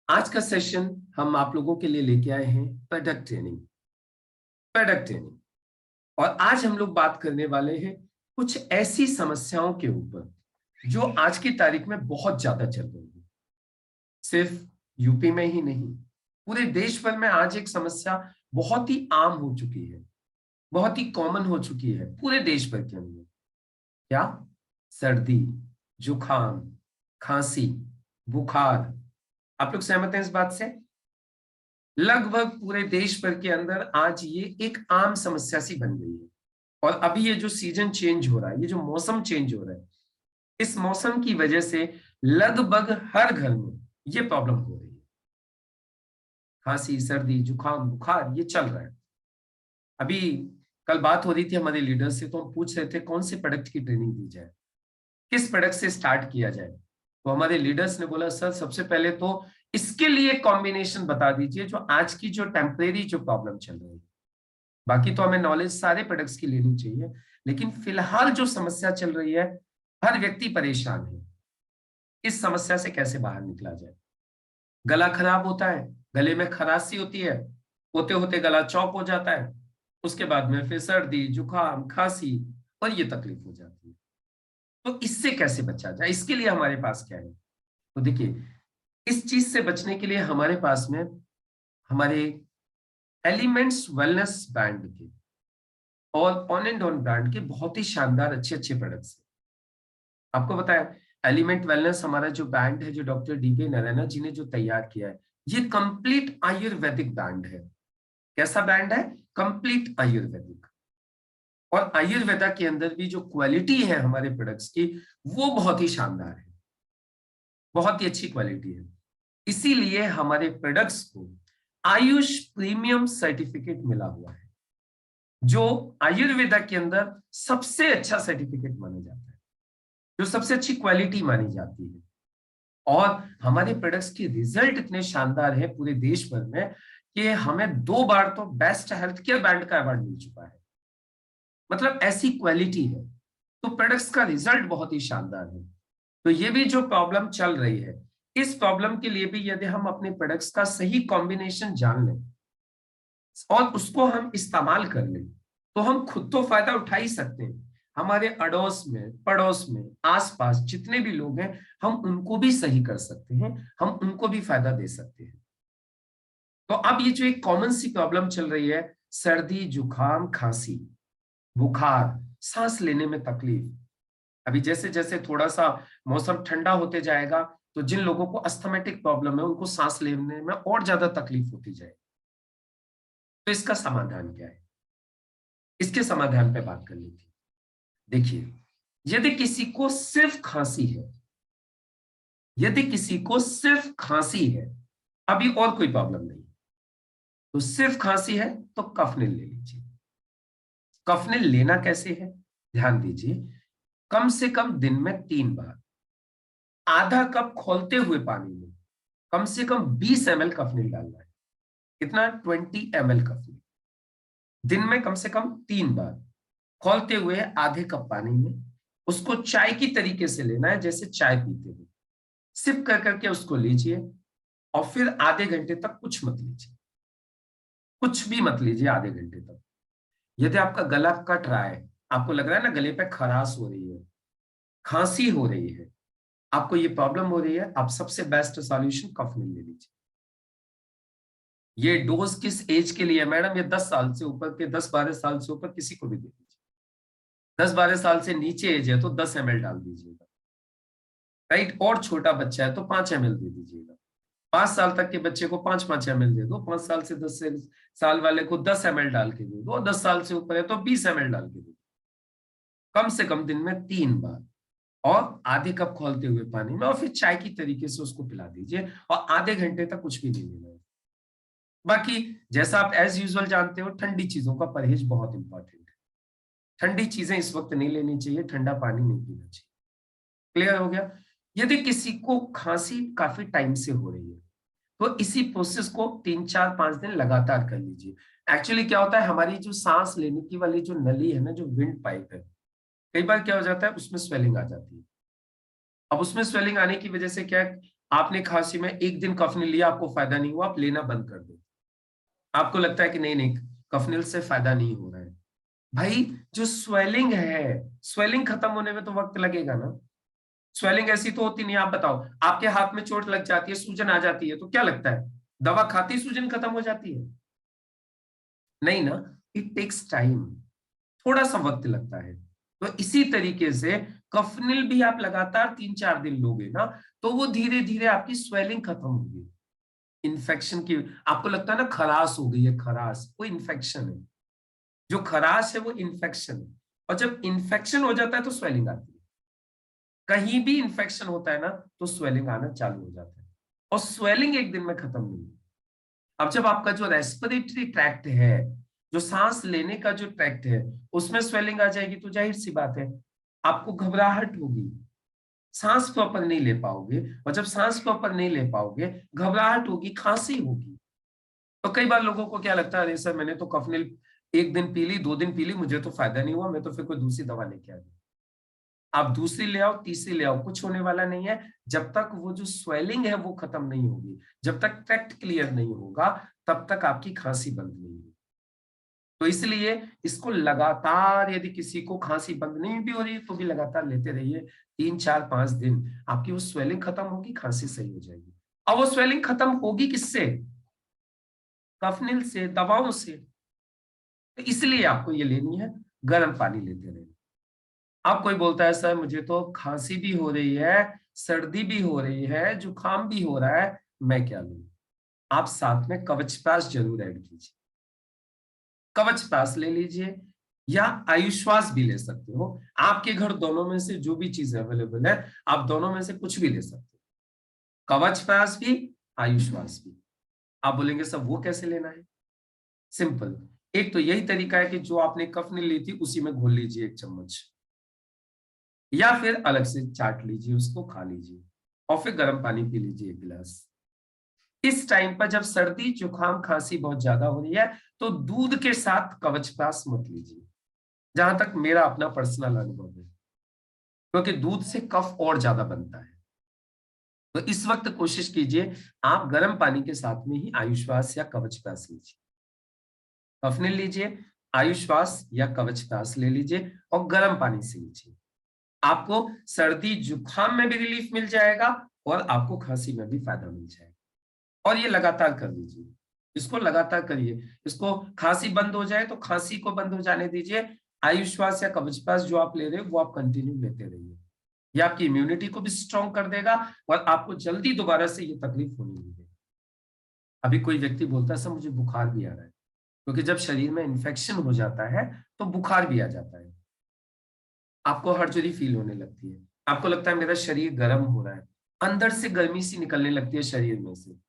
आज का सेशन हम आप लोगों के लिए लेके आए हैं प्रोडक्ट ट्रेनिंग। और आज हम लोग बात करने वाले हैं कुछ ऐसी समस्याओं के ऊपर जो आज की तारीख में बहुत ज्यादा चल रही है। सिर्फ यूपी में ही नहीं, पूरे देश भर में आज एक समस्या बहुत ही आम हो चुकी है, बहुत ही कॉमन हो चुकी है पूरे देश भर के अंदर। क्या? सर्दी, जुकाम, खांसी, बुखार। आप लोग सहमत हैं इस बात से? लगभग पूरे देश भर के अंदर आज ये एक आम समस्या सी बन गई है। और अभी ये जो सीजन चेंज हो रहा है, ये जो मौसम चेंज हो रहा है, इस मौसम की वजह से लगभग हर घर में ये प्रॉब्लम हो रही है। खांसी, सर्दी, जुकाम, बुखार ये चल रहा है। अभी कल बात हो रही थी हमारे लीडर से, तो हम पूछ रहे थे कौन से प्रोडक्ट की ट्रेनिंग दी जाए, किस प्रोडक्ट से स्टार्ट किया जाए। तो हमारे लीडर्स ने बोला सर सबसे पहले तो इसके लिए कॉम्बिनेशन बता दीजिए जो आज की जो टेम्परेरी जो प्रॉब्लम चल रही है। बाकी तो हमें नॉलेज सारे प्रोडक्ट्स की लेनी चाहिए, लेकिन फिलहाल जो समस्या चल रही है, हर व्यक्ति परेशान है। इस समस्या से कैसे बाहर निकला जाए? गला खराब होता है, गले में खराशी होती है, होते होते गला चौक हो जाता है, उसके बाद में फिर सर्दी, जुकाम, खांसी और ये तकलीफ हो जाती है। तो इससे कैसे बचा जाए, इसके लिए हमारे पास क्या है? तो देखिए, इस चीज से बचने के लिए हमारे पास में हमारे एलिमेंट्स वेलनेस ब्रांड के और ऑन एंड ऑन ब्रांड के बहुत ही शानदार अच्छे अच्छे प्रोडक्ट्स हैं। आपको बताया, एलिमेंट वेलनेस हमारा जो ब्रांड है, जो डॉक्टर डीके नारायण जी ने जो तैयार किया है, ये कंप्लीट आयुर्वेदिक ब्रांड है। कैसा ब्रांड है? कंप्लीट आयुर्वेदिक। और आयुर्वेदा के अंदर भी जो क्वालिटी है हमारे प्रोडक्ट्स की, वो बहुत ही शानदार है, बहुत ही अच्छी क्वालिटी है। इसीलिए हमारे प्रोडक्ट्स को आयुष प्रीमियम सर्टिफिकेट मिला हुआ है, जो आयुर्वेदा के अंदर सबसे अच्छा सर्टिफिकेट माना जाता है, जो सबसे अच्छी क्वालिटी मानी जाती है। और हमारे प्रोडक्ट्स की रिजल्ट इतने शानदार है पूरे देश भर में कि हमें 2 बार तो बेस्ट हेल्थ केयर ब्रांड का अवार्ड मिल चुका है। मतलब ऐसी क्वालिटी है, तो प्रोडक्ट्स का रिजल्ट बहुत ही शानदार है। तो ये भी जो प्रॉब्लम चल रही है, इस प्रॉब्लम के लिए भी यदि हम अपने प्रोडक्ट्स का सही कॉम्बिनेशन जान लें और उसको हम इस्तेमाल कर लें, तो हम खुद तो फायदा उठा ही सकते हैं, हमारे अड़ोस में, पड़ोस में, आसपास जितने भी लोग हैं, हम उनको भी सही कर सकते हैं, हम उनको भी फायदा दे सकते हैं। तो अब ये जो एक कॉमन सी प्रॉब्लम चल रही है, सर्दी, जुकाम, खांसी, बुखार, सांस लेने में तकलीफ। अभी जैसे जैसे थोड़ा सा मौसम ठंडा होते जाएगा, तो जिन लोगों को अस्थमेटिक प्रॉब्लम है, उनको सांस लेने में और ज्यादा तकलीफ होती जाएगी। तो इसका समाधान क्या है? इसके समाधान पे बात करनी थी। देखिए, यदि किसी को सिर्फ खांसी है, यदि किसी को सिर्फ खांसी है, अभी और कोई प्रॉब्लम नहीं, तो सिर्फ खांसी है तो कफनिल ले लीजिए। कफनिल लेना कैसे है? ध्यान दीजिए, कम से कम दिन में 3 बार आधा कप खौलते हुए पानी में कम से कम 20 ml कफनिल डालना है। कितना? 20 ml कफनिल दिन में कम से कम 3 बार खौलते हुए आधे कप पानी में। उसको चाय की तरीके से लेना है, जैसे चाय पीते हुए सिप कर करके उसको लीजिए, और फिर आधे घंटे तक कुछ मत लीजिए, कुछ भी मत लीजिए आधे घंटे तक। यदि आपका गला कट रहा है, आपको लग रहा है ना गले पे खराश हो रही है, खांसी हो रही है, आपको ये प्रॉब्लम हो रही है, आप सबसे बेस्ट सॉल्यूशन कफनिल ले लीजिए। ये डोज किस एज के लिए है मैडम? ये 10 साल से ऊपर के, 10-12 साल से ऊपर किसी को भी दे दीजिए। 10-12 साल से नीचे एज है तो 10 ml डाल दीजिएगा, राइट? और छोटा बच्चा है तो 5 ml दे दीजिएगा। 5 साल तक के बच्चे को 5-5 ml दे दो, 5 साल से 10 साल वाले को 10 ml डाल के दे दो, 10 साल से ऊपर है तो 20 ml डाल के दे दो। कम से कम दिन में 3 बार, और आधे कप खौलते हुए पानी में, और फिर चाय की तरीके से उसको पिला दीजिए, और आधे घंटे तक कुछ भी नहीं लेना है। बाकी जैसा आप एज यूजुअल जानते हो, ठंडी चीजों का परहेज बहुत इंपॉर्टेंट है। ठंडी चीजें इस वक्त नहीं लेनी चाहिए, ठंडा पानी नहीं पीना चाहिए। क्लियर हो गया? यदि किसी को खांसी काफी टाइम से हो रही है, तो इसी प्रोसेस को 3-4-5 दिन लगातार कर लीजिए। एक्चुअली क्या होता है, हमारी जो सांस लेने की वाली जो नली है ना, जो विंड पाइप है, कई बार क्या हो जाता है उसमें स्वेलिंग आ जाती है, अब उसमें स्वेलिंग आने की वजह से क्या है, आपने खांसी में एक दिन कफनिल लिया, आपको फायदा नहीं हुआ, आप लेना बंद कर दो। आपको लगता है कि नहीं नहीं, कफनिल से फायदा नहीं हो रहा है। भाई जो स्वेलिंग है, स्वेलिंग खत्म होने में तो वक्त लगेगा ना। स्वेलिंग ऐसी तो होती नहीं। आप बताओ, आपके हाथ में चोट लग जाती है, सूजन आ जाती है, तो क्या लगता है दवा खाती सूजन खत्म हो जाती है? नहीं ना, इट टेक्स टाइम, थोड़ा सा वक्त लगता है। तो इसी तरीके से कफनिल भी आप लगातार 3-4 दिन लोगे ना, तो वो धीरे धीरे आपकी स्वेलिंग खत्म होगी। इन्फेक्शन की, आपको लगता है ना खराश हो गई है, खराश वो इन्फेक्शन है। जो खराश है वो इन्फेक्शन है। और जब इन्फेक्शन हो जाता है तो स्वेलिंग आती है। कहीं भी इन्फेक्शन होता है ना, तो स्वेलिंग आना चालू हो जाता है। और स्वेलिंग एक दिन में खत्म नहीं होती। अब जब आपका जो रेस्पिरेटरी ट्रैक्ट है, जो सांस लेने का जो ट्रैक्ट है, उसमें स्वेलिंग आ जाएगी, तो जाहिर सी बात है आपको घबराहट होगी, सांस प्रॉपर नहीं ले पाओगे। और जब सांस प्रॉपर नहीं ले पाओगे, घबराहट होगी, खांसी होगी। तो कई बार लोगों को क्या लगता है, अरे सर मैंने तो कफनिल एक दिन पी ली, 2 दिन पी ली, मुझे तो फायदा नहीं हुआ, मैं तो फिर कोई दूसरी दवा लेके आ गई। आप दूसरी ले आओ, तीसरी ले आओ, कुछ होने वाला नहीं है। जब तक वो जो स्वेलिंग है वो खत्म नहीं होगी, जब तक ट्रैक्ट क्लियर नहीं होगा, तब तक आपकी खांसी बंद नहीं होगी। तो इसलिए इसको लगातार, यदि किसी को खांसी बंद नहीं भी हो रही है तो भी लगातार लेते रहिए। 3-4-5 दिन आपकी वो स्वेलिंग खत्म होगी, खांसी सही हो जाएगी। अब वो स्वेलिंग खत्म होगी किससे? कफनिल से, दवाओं से। तो इसलिए आपको ये लेनी है, गर्म पानी लेते रहिए। अब कोई बोलता है सर मुझे तो खांसी भी हो रही है, सर्दी भी हो रही है, जुकाम भी हो रहा है, मैं क्या लूं? आप साथ में कवचप्राश जरूर ऐड कीजिए। कवचप्राश ले लीजिए, या आयुश्वास भी ले सकते हो। आपके घर दोनों में से जो भी चीज अवेलेबल है, आप दोनों में से कुछ भी ले सकते हो। कवचप्राश भी, आयुश्वास भी। आप बोलेंगे सर वो कैसे लेना है? सिंपल, एक तो यही तरीका है कि जो आपने कफनी ली थी उसी में घोल लीजिए 1 चम्मच, या फिर अलग से चाट लीजिए, उसको खा लीजिए, और फिर गर्म पानी पी लीजिए 1 गिलास। इस टाइम पर जब सर्दी जुकाम खांसी बहुत ज्यादा हो रही है, तो दूध के साथ कवचप्राश मत लीजिए, जहां तक मेरा अपना पर्सनल अनुभव है, क्योंकि दूध से कफ और ज्यादा बनता है। तो इस वक्त कोशिश कीजिए आप गर्म पानी के साथ में ही आयुश्वास या कवचप्राश लीजिए। कफनिल लीजिए, आयुश्वास या कवचप्राश ले लीजिए, और गर्म पानी से लीजिए। आपको सर्दी जुकाम में भी रिलीफ मिल जाएगा, और आपको खांसी में भी फायदा मिल जाएगा। और ये लगातार कर लीजिए, इसको लगातार करिए। इसको खांसी बंद हो जाए तो खांसी को बंद हो जाने दीजिए। आयुश्वास या कवचप्राश जो आप ले रहे हो वो आप कंटिन्यू लेते रहिए। ये आपकी इम्यूनिटी को भी स्ट्रॉन्ग कर देगा, और आपको जल्दी दोबारा से ये तकलीफ होने नहीं देगी। अभी कोई व्यक्ति बोलता है सर मुझे बुखार भी आ रहा है, क्योंकि जब शरीर में इन्फेक्शन हो जाता है तो बुखार भी आ जाता है। आपको हड़चुरी फील होने लगती है, आपको लगता है मेरा शरीर गर्म हो रहा है, अंदर से गर्मी सी निकलने लगती है शरीर में से।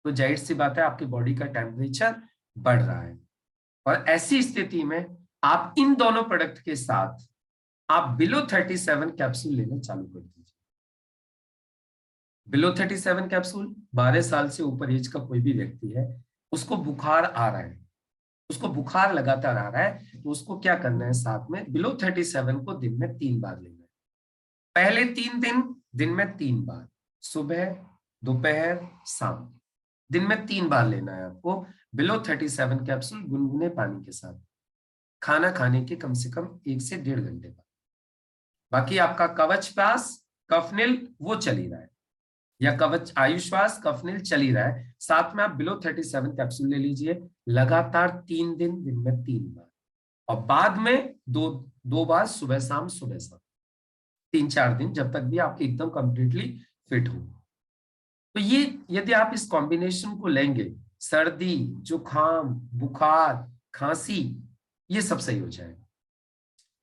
तो जाहिर सी बात है आपकी बॉडी का टेम्परेचर बढ़ रहा है। और ऐसी स्थिति में आप इन दोनों प्रोडक्ट के साथ आप बिलो 37 कैप्सूल लेना चालू कर दीजिए। बिलो 37 कैप्सूल, 12 साल से ऊपर एज का कोई भी व्यक्ति है, उसको बुखार आ रहा है, उसको बुखार लगातार आ रहा है, तो उसको क्या करना है, साथ में बिलो 37 को दिन में 3 बार लेना है। पहले 3 दिन दिन में 3 बार, सुबह, दोपहर, शाम, दिन में 3 बार लेना है आपको बिलो 37 कैप्सूल गुनगुने पानी के साथ, खाना खाने के कम से कम 1 से 1.5 घंटे बाद। बाकी आपका कवच प्राश, कफनिल वो चल ही रहा है, या कवच आयुश्वास कफनिल चल ही रहा है, साथ में आप बिलो 37 कैप्सूल ले लीजिए लगातार 3 दिन दिन में 3 बार, और बाद में दो 2 बार सुबह शाम, सुबह शाम, 3-4 दिन, जब तक भी आप एकदम कंप्लीटली फिट हो। तो ये यदि आप इस कॉम्बिनेशन को लेंगे, सर्दी, जुकाम, बुखार, खांसी, ये सब सही हो जाएगा।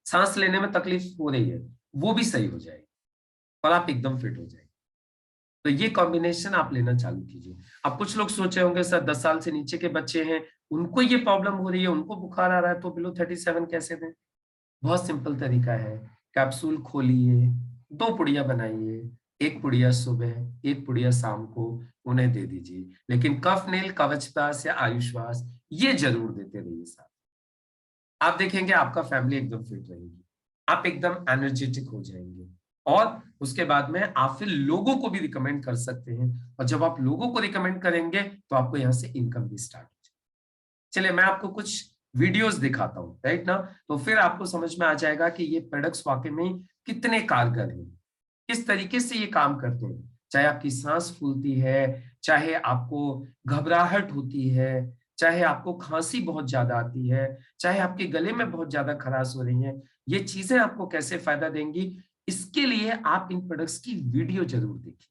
सांस लेने में तकलीफ हो रही है, वो भी सही हो जाएगी, और आप एकदम फिट हो जाएंगे। तो ये कॉम्बिनेशन आप लेना चालू कीजिए। अब कुछ लोग सोचे होंगे सर 10 साल से नीचे के बच्चे हैं, उनको ये प्रॉब्लम हो रही है, उनको बुखार आ रहा है, तो बिलो 37 कैसे दें? बहुत सिंपल तरीका है, कैप्सूल खोलिए, 2 पुड़िया बनाइए, 1 पुड़िया सुबह, 1 पुड़िया शाम को, उन्हें दे दीजिए। लेकिन कफ नील, कवचप्राश या आयुश्वास ये जरूर देते रहिए साथ। आप देखेंगे आपका फैमिली एकदम फिट रहेगी, आप एकदम एनर्जेटिक हो जाएंगे, और उसके बाद में आप फिर लोगों को भी रिकमेंड कर सकते हैं, और जब आप लोगों को रिकमेंड करेंगे तो आपको यहाँ से इनकम भी स्टार्ट हो जाएगी। चलिए मैं आपको कुछ वीडियोस दिखाता हूँ, राइट ना, तो फिर आपको समझ में आ जाएगा कि ये प्रोडक्ट्स वाकई में कितने कारगर हैं, किस तरीके से ये काम करते हैं। चाहे आपकी सांस फूलती है, चाहे आपको घबराहट होती है, चाहे आपको खांसी बहुत ज्यादा आती है, चाहे आपके गले में बहुत ज्यादा खराश हो रही है, ये चीजें आपको कैसे फायदा देंगी, इसके लिए आप इन प्रोडक्ट्स की वीडियो जरूर देखिए।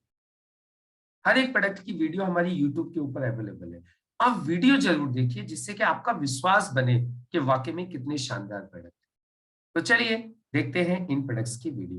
हर एक प्रोडक्ट की वीडियो हमारी यूट्यूब के ऊपर अवेलेबल है। आप वीडियो जरूर देखिए जिससे कि आपका विश्वास बने कि वाकई में कितने शानदार प्रोडक्ट। तो चलिए देखते हैं इन प्रोडक्ट्स की वीडियो।